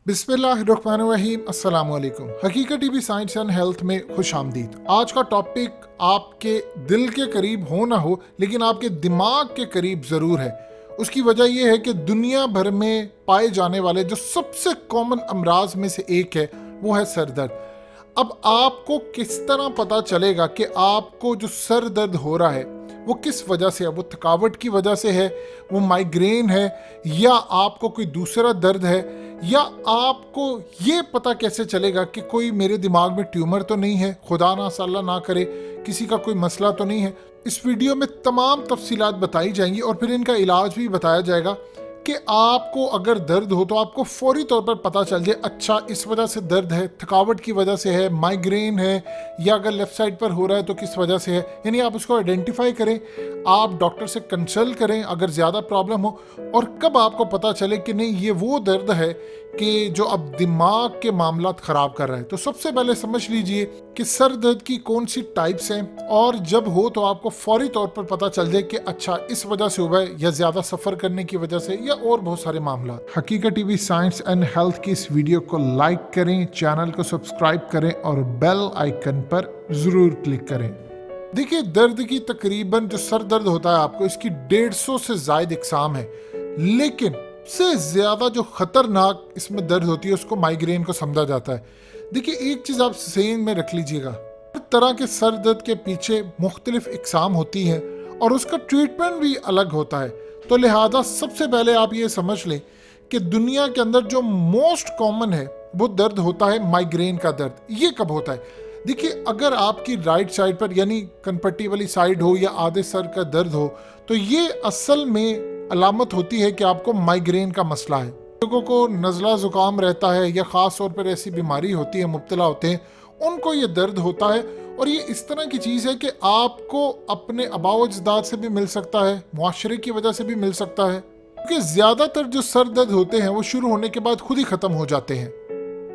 बिस्मिल्लाहिर्रहमानिर्रहीम, अस्सलाम वालेकुम। हकीकत टीवी साइंस एंड हेल्थ में खुश आमदीद। आज का टॉपिक आपके दिल के करीब हो ना हो, लेकिन आपके दिमाग के करीब ज़रूर है। उसकी वजह यह है कि दुनिया भर में पाए जाने वाले जो सबसे कॉमन अमराज में से एक है वो है सर दर्द। अब आपको किस तरह पता चलेगा कि आपको जो सर दर्द हो रहा है वो किस वजह से है? वो थकावट की वजह से है, वो माइग्रेन है, या आपको कोई दूसरा दर्द है, या आपको ये पता कैसे चलेगा कि कोई मेरे दिमाग में ट्यूमर तो नहीं है, खुदा ना अल्लाह ना करे किसी का कोई मसला तो नहीं है। इस वीडियो में तमाम तफसीलात बताई जाएंगी और फिर इनका इलाज भी बताया जाएगा कि आपको अगर दर्द हो तो आपको फौरी तौर पर पता चल जाए, अच्छा इस वजह से दर्द है, थकावट की वजह से है, माइग्रेन है, या अगर लेफ्ट साइड पर हो रहा है तो किस वजह से है। यानी आप उसको आइडेंटिफाई करें, आप डॉक्टर से कंसल्ट करें अगर ज़्यादा प्रॉब्लम हो, और कब आपको पता चले कि नहीं ये वो दर्द है कि जो अब दिमाग के मामलात ख़राब कर रहा है। तो सबसे पहले समझ लीजिए कि सर दर्द की कौन सी टाइप्स हैं, और जब हो तो आपको फौरी तौर पर पता चल जाए कि अच्छा इस वजह से हुआ है, या ज़्यादा सफ़र करने की वजह से, या और बहुत सारे मामला। हकीकत टीवी साइंस एंड हेल्थ की इस वीडियो को लाइक करें, चैनल को सब्सक्राइब करें और बेल आइकन पर ज़रूर क्लिक करें। देखिए, दर्द की तकरीबन जो सर दर्द होता है आपको, इसकी 150 से ज़ायद इकसाम है, लेकिन सबसे ज़्यादा जो ख़तरनाक इसमें दर्द होती है उसको माइग्रेन को समझा जाता है। देखिए, एक चीज़ आप ज़हन में रख लीजिएगा, हर तरह के सर दर्द के पीछे मुख्तलिफ इकसाम होती हैं और उसका ट्रीटमेंट भी अलग होता है। तो लिहाजा सबसे पहले आप ये समझ लें कि दुनिया के अंदर जो मोस्ट कॉमन है वो दर्द होता है माइग्रेन का दर्द। ये कब होता है? देखिए, अगर आपकी राइट साइड पर यानी कनपट्टी वाली साइड हो या आधे सर का दर्द हो तो ये असल में अलामत होती है कि आपको माइग्रेन का मसला है। लोगों को नज़ला ज़ुकाम रहता है या ख़ास तौर पर ऐसी बीमारी होती है, मुब्तला होते हैं, उनको ये दर्द होता है। और ये इस तरह की चीज़ है कि आपको अपने आबाओ अजदाद से भी मिल सकता है, मुआशरे की वजह से भी मिल सकता है, क्योंकि ज़्यादातर जो सर दर्द होते हैं वो शुरू होने के बाद खुद ही ख़त्म हो जाते हैं।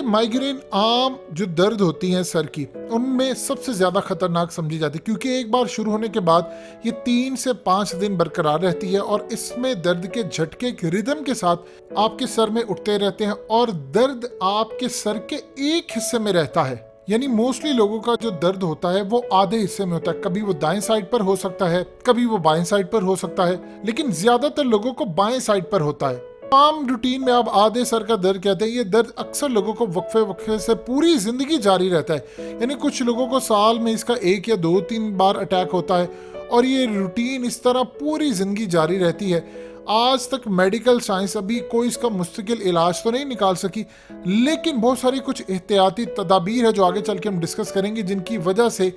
माइग्रेन आम जो दर्द होती हैं सर की, उनमें सबसे ज़्यादा खतरनाक समझी जाती है, क्योंकि एक बार शुरू होने के बाद ये 3 से 5 दिन बरकरार रहती है और इसमें दर्द के झटके के रिदम के साथ आपके सर में उठते रहते हैं और दर्द आपके सर के एक हिस्से में रहता है। यानी मोस्टली लोगों का जो दर्द होता है वो आधे हिस्से में होता है, कभी वो दाएं साइड पर हो सकता है, कभी वो बाएं साइड पर हो सकता है, लेकिन ज्यादातर लोगों को बाएं साइड पर होता है। आम रूटीन में आप आधे सर का दर्द कहते हैं। ये दर्द अक्सर लोगों को वक्फे वक्फे से पूरी जिंदगी जारी रहता है, यानी कुछ लोगों को साल में इसका 1 या 2-3 बार अटैक होता है और ये रूटीन इस तरह पूरी जिंदगी जारी रहती है। आज तक मेडिकल साइंस अभी कोई इसका मुस्तकिल इलाज तो नहीं निकाल सकी, लेकिन बहुत सारी कुछ एहतियाती तदाबीर है जो आगे चल के हम डिस्कस करेंगे, जिनकी वजह से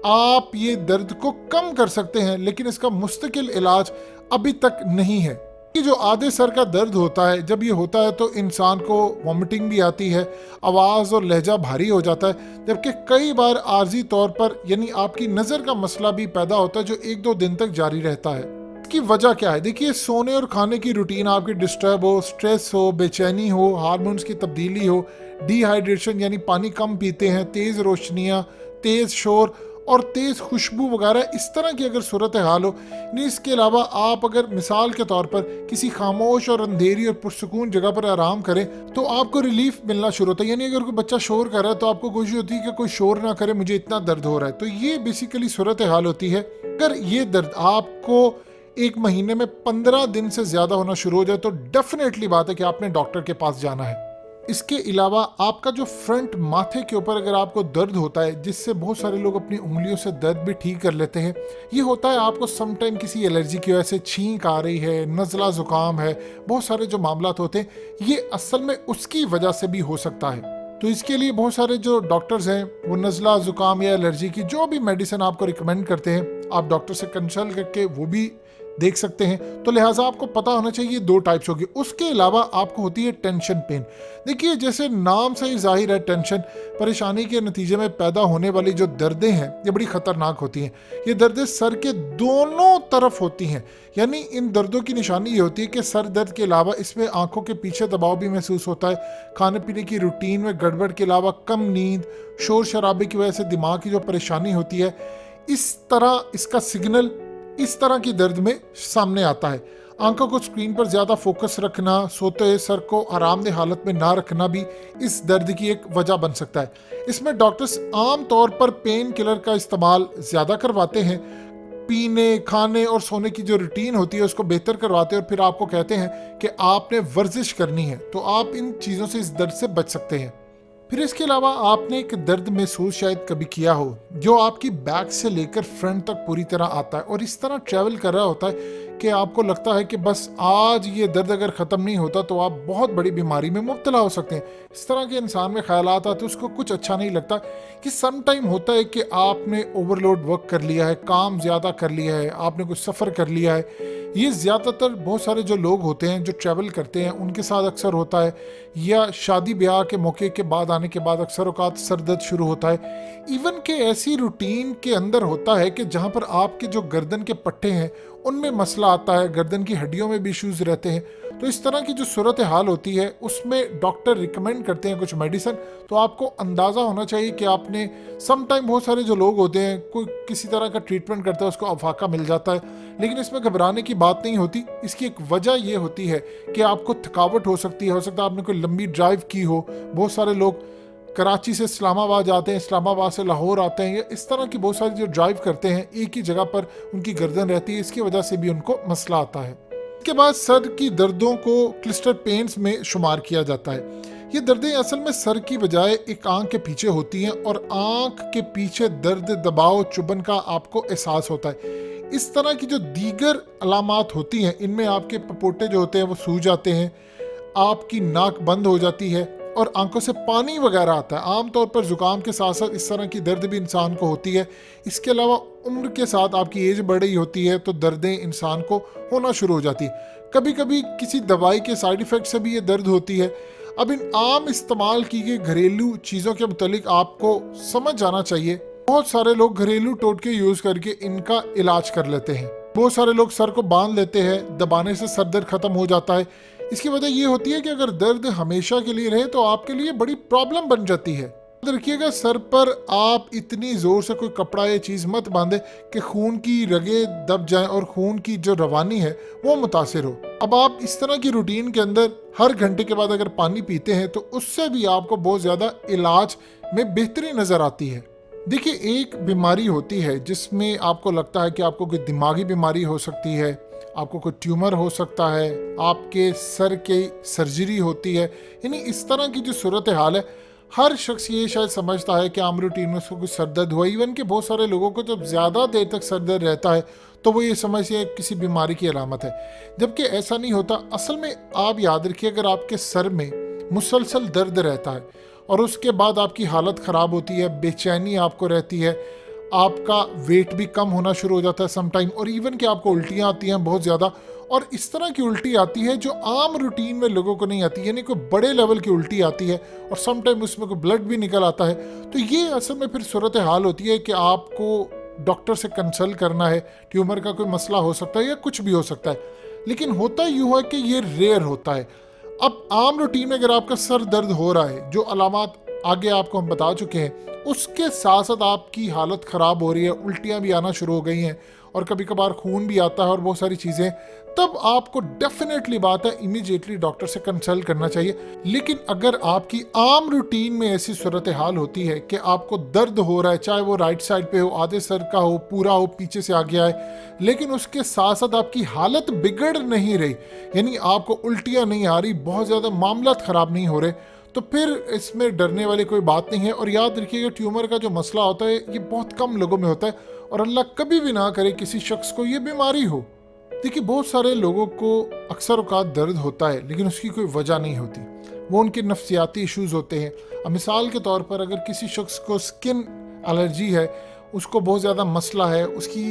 आप ये दर्द को कम कर सकते हैं, लेकिन इसका मुस्तकिल इलाज अभी तक नहीं है। कि जो आधे सर का दर्द होता है, जब ये होता है तो इंसान को वॉमिटिंग भी आती है, आवाज़ और लहजा भारी हो जाता है, जबकि कई बार आर्जी तौर पर यानी आपकी नज़र का मसला भी पैदा होता है जो 1-2 दिन तक जारी रहता है। इसकी वजह क्या है? देखिए, सोने और खाने की रूटीन आपकी डिस्टर्ब हो, स्ट्रेस हो, बेचैनी हो, हार्मोन्स की तब्दीली हो, डिहाइड्रेशन यानी पानी कम पीते हैं, तेज़ रोशनियाँ, तेज़ शोर और तेज़ खुशबू वगैरह, इस तरह की अगर सूरत हाल हो। इसके अलावा आप अगर मिसाल के तौर पर किसी खामोश और अंधेरी और पुरसकून जगह पर आराम करें तो आपको रिलीफ मिलना शुरू होता है। यानी अगर कोई बच्चा शोर कर रहा है तो आपको कोशिश होती है कि कोई शोर ना करे, मुझे इतना दर्द हो रहा है। तो ये बेसिकली सूरत हाल होती है। अगर ये दर्द आपको 1 महीने में 15 दिन से ज़्यादा होना शुरू हो जाए तो डेफिनेटली बात है कि आपने डॉक्टर के पास जाना है। इसके अलावा आपका जो फ्रंट माथे के ऊपर अगर आपको दर्द होता है, जिससे बहुत सारे लोग अपनी उंगलियों से दर्द भी ठीक कर लेते हैं, ये होता है आपको समटाइम किसी एलर्जी की वजह से, छींक आ रही है, नज़ला ज़ुकाम है, बहुत सारे जो मामलात होते हैं ये असल में उसकी वजह से भी हो सकता है। तो इसके लिए बहुत सारे जो डॉक्टर्स हैं वो नज़ला ज़ुकाम या एलर्जी की जो भी मेडिसिन आपको रिकमेंड करते हैं, आप डॉक्टर से कंसल्ट करके वो भी देख सकते हैं। तो लिहाजा आपको पता होना चाहिए 2 टाइप्स होगी। उसके अलावा आपको होती है टेंशन पेन। देखिए, जैसे नाम से ही जाहिर है, टेंशन परेशानी के नतीजे में पैदा होने वाली जो दर्दें हैं ये बड़ी ख़तरनाक होती हैं। ये दर्दें सर के दोनों तरफ होती हैं। यानी इन दर्दों की निशानी ये होती है कि सर दर्द के अलावा इसमें आंखों के पीछे दबाव भी महसूस होता है, खाने पीने की रूटीन में गड़बड़ के अलावा कम नींद, शोर शराबे की वजह से दिमाग की जो परेशानी होती है, इस तरह इसका सिग्नल इस तरह की दर्द में सामने आता है। आंखों को स्क्रीन पर ज़्यादा फोकस रखना, सोते सर को आरामदेह हालत में ना रखना भी इस दर्द की एक वजह बन सकता है। इसमें डॉक्टर्स आम तौर पर पेन किलर का इस्तेमाल ज़्यादा करवाते हैं, पीने, खाने और सोने की जो रूटीन होती है उसको बेहतर करवाते हैं, और फिर आपको कहते हैं कि आपने वर्जिश करनी है, तो आप इन चीज़ों से, इस दर्द से बच सकते हैं। फिर इसके अलावा आपने एक दर्द महसूस शायद कभी किया हो जो आपकी बैक से लेकर फ्रंट तक पूरी तरह आता है और इस तरह ट्रैवल कर रहा होता है कि आपको लगता है कि बस आज ये दर्द अगर ख़त्म नहीं होता तो आप बहुत बड़ी बीमारी में मुब्तला हो सकते हैं। इस तरह के इंसान में ख्यालात आते हैं, उसको कुछ अच्छा नहीं लगता। कि सम टाइम होता है कि आपने ओवरलोड वर्क कर लिया है, काम ज़्यादा कर लिया है, आपने कुछ सफ़र कर लिया है। ये ज़्यादातर बहुत सारे जो लोग होते हैं जो ट्रैवल करते हैं उनके साथ अक्सर होता है, या शादी ब्याह के मौके के बाद आने के बाद अक्सर औकात सर दर्द शुरू होता है। इवन के ऐसी रूटीन के अंदर होता है कि जहाँ पर आपके जो गर्दन के पट्टे हैं उनमें मसला आता है, गर्दन की हड्डियों में भी इश्यूज रहते हैं। तो इस तरह की जो सूरत हाल होती है उसमें डॉक्टर रिकमेंड करते हैं कुछ मेडिसिन, तो आपको अंदाज़ा होना चाहिए कि आपने, सम टाइम बहुत सारे जो लोग होते हैं कोई किसी तरह का ट्रीटमेंट करता है उसको अफाका मिल जाता है, लेकिन इसमें घबराने की बात नहीं होती। इसकी एक वजह ये होती है कि आपको थकावट हो सकती है, हो सकता है आपने कोई लंबी ड्राइव की हो। बहुत सारे लोग कराची से इस्लामाबाद जाते हैं, इस्लामाबाद से लाहौर आते हैं, या इस तरह की बहुत सारी जो ड्राइव करते हैं एक ही जगह पर उनकी गर्दन रहती है, इसकी वजह से भी उनको मसला आता है। इसके बाद सर की दर्दों को क्लस्टर पेन्स में शुमार किया जाता है। ये दर्दें असल में सर की बजाय एक आंख के पीछे होती हैं और आंख के पीछे दर्द, दबाव, चुभन का आपको एहसास होता है। इस तरह की जो दीगर अलामात होती हैं इनमें आपके पपोटे जो होते हैं वो सूज जाते हैं, आपकी नाक बंद हो जाती है और आंखों से पानी वगैरह आता है। आमतौर पर जुकाम के साथ साथ इस तरह की दर्द भी इंसान को होती है। इसके अलावा उम्र के साथ आपकी एज बढ़ रही होती है तो दर्दें इंसान को होना शुरू हो जाती है। कभी कभी किसी दवाई के साइड इफ़ेक्ट से भी ये दर्द होती है। अब इन आम इस्तेमाल की गई घरेलू चीज़ों के मुतालिक आपको समझ जाना चाहिए। बहुत सारे लोग घरेलू टोटके यूज़ करके इनका इलाज कर लेते हैं। बहुत सारे लोग सर को बांध लेते हैं, दबाने से सर दर्द खत्म हो जाता है। इसकी वजह ये होती है कि अगर दर्द हमेशा के लिए रहे तो आपके लिए बड़ी प्रॉब्लम बन जाती है। याद रखिएगा, सर पर आप इतनी जोर से कोई कपड़ा या चीज़ मत बांधे कि खून की रगें दब जाएं और खून की जो रवानी है वो मुतासिर हो। अब आप इस तरह की रूटीन के अंदर हर घंटे के बाद अगर पानी पीते हैं तो उससे भी आपको बहुत ज़्यादा इलाज में बेहतरी नज़र आती है। देखिए, एक बीमारी होती है जिसमें आपको लगता है कि आपको कोई दिमागी बीमारी हो सकती है, आपको कोई ट्यूमर हो सकता है, आपके सर की सर्जरी होती है। यानी इस तरह की जो सूरत हाल है, हर शख्स ये शायद समझता है कि आम रूटीन में उसको कुछ सर दर्द हुआ। इवन के बहुत सारे लोगों को जब ज़्यादा देर तक सर दर्द रहता है तो वो ये समझते हैं किसी बीमारी की अलामत है, जबकि ऐसा नहीं होता। असल में आप याद रखिए, अगर आपके सर में मुसलसल दर्द रहता है और उसके बाद आपकी हालत ख़राब होती है, बेचैनी आपको रहती है, आपका वेट भी कम होना शुरू हो जाता है सम टाइम, और इवन कि आपको उल्टियाँ आती हैं बहुत ज़्यादा, और इस तरह की उल्टी आती है जो आम रूटीन में लोगों को नहीं आती, यानी कोई बड़े लेवल की उल्टी आती है और सम टाइम उसमें कोई ब्लड भी निकल आता है। तो ये असल में फिर सूरत हाल होती है कि आपको डॉक्टर से कंसल्ट करना है। ट्यूमर का कोई मसला हो सकता है या कुछ भी हो सकता है, लेकिन होता यूँ है कि ये रेयर होता है। अब आम रूटीन में अगर आपका सर दर्द हो रहा है, जो अलामात आगे आपको हम बता चुके हैं, उसके साथ साथ आपकी हालत ख़राब हो रही है, उल्टियाँ भी आना शुरू हो गई हैं और कभी कभार खून भी आता है और बहुत सारी चीज़ें, तब आपको डेफिनेटली बात है इमीडिएटली डॉक्टर से कंसल्ट करना चाहिए। लेकिन अगर आपकी आम रूटीन में ऐसी सूरत हाल होती है कि आपको दर्द हो रहा है, चाहे वो राइट साइड पे हो, आधे सर का हो, पूरा हो, पीछे से आ गया है, लेकिन उसके साथ साथ आपकी हालत बिगड़ नहीं रही, यानी आपको उल्टियाँ नहीं आ रही, बहुत ज़्यादा मामला ख़राब नहीं हो रहे, तो फिर इसमें डरने वाली कोई बात नहीं है। और याद रखिएगा, ट्यूमर का जो मसला होता है ये बहुत कम लोगों में होता है और अल्लाह कभी भी ना करे किसी शख्स को ये बीमारी हो। देखिए, बहुत सारे लोगों को अक्सर औकात दर्द होता है लेकिन उसकी कोई वजह नहीं होती, वो उनके नफ्सियाती इश्यूज़ होते हैं। अब मिसाल के तौर पर अगर किसी शख्स को स्किन एलर्जी है, उसको बहुत ज़्यादा मसला है, उसकी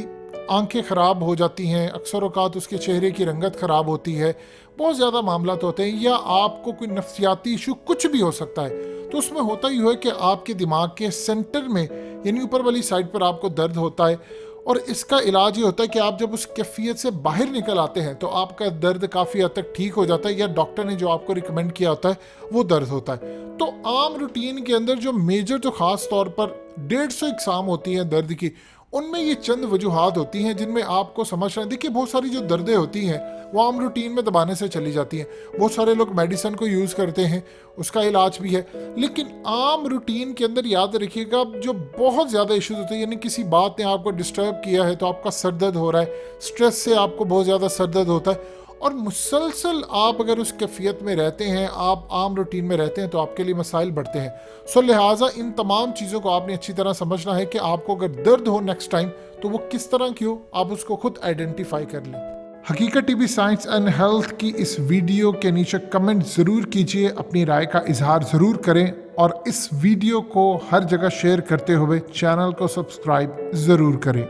आंखें ख़राब हो जाती हैं, अक्सर औकात उसके चेहरे की रंगत ख़राब होती है, बहुत ज़्यादा मामला होते हैं, या आपको कोई नफ्सियाती इशू कुछ भी हो सकता है, तो उसमें होता ही है कि आपके दिमाग के सेंटर में यानी ऊपर वाली साइड पर आपको दर्द होता है। और इसका इलाज ये होता है कि आप जब उस कैफियत से बाहर निकल आते हैं तो आपका दर्द काफ़ी हद तक ठीक हो जाता है, या डॉक्टर ने जो आपको रिकमेंड किया होता है वो दर्द होता है। तो आम रूटीन के अंदर जो मेजर, जो ख़ास तौर पर 150 एग्ज़ाम होती हैं दर्द की, उनमें ये चंद वजूहात होती हैं जिनमें आपको समझना, देखिए बहुत सारी जो दर्दें होती हैं वो आम रूटीन में दबाने से चली जाती हैं। बहुत सारे लोग मेडिसिन को यूज़ करते हैं, उसका इलाज भी है, लेकिन आम रूटीन के अंदर याद रखिएगा जो बहुत ज़्यादा इश्यूज होते हैं, यानी किसी बात ने आपको डिस्टर्ब किया है तो आपका सर दर्द हो रहा है, स्ट्रेस से आपको बहुत ज़्यादा सर दर्द होता है, और मुसलसल आप अगर उस कैफियत में रहते हैं, आप आम रूटीन में रहते हैं, तो आपके लिए मसाइल बढ़ते हैं। सो लिहाजा इन तमाम चीज़ों को आपने अच्छी तरह समझना है कि आपको अगर दर्द हो नेक्स्ट टाइम तो वो किस तरह की हो, आप उसको खुद आइडेंटिफाई कर लें। हकीकत टीवी साइंस एंड हेल्थ की इस वीडियो के नीचे कमेंट ज़रूर कीजिए, अपनी राय का इजहार ज़रूर करें, और इस वीडियो को हर जगह शेयर करते हुए चैनल को सब्सक्राइब ज़रूर करें।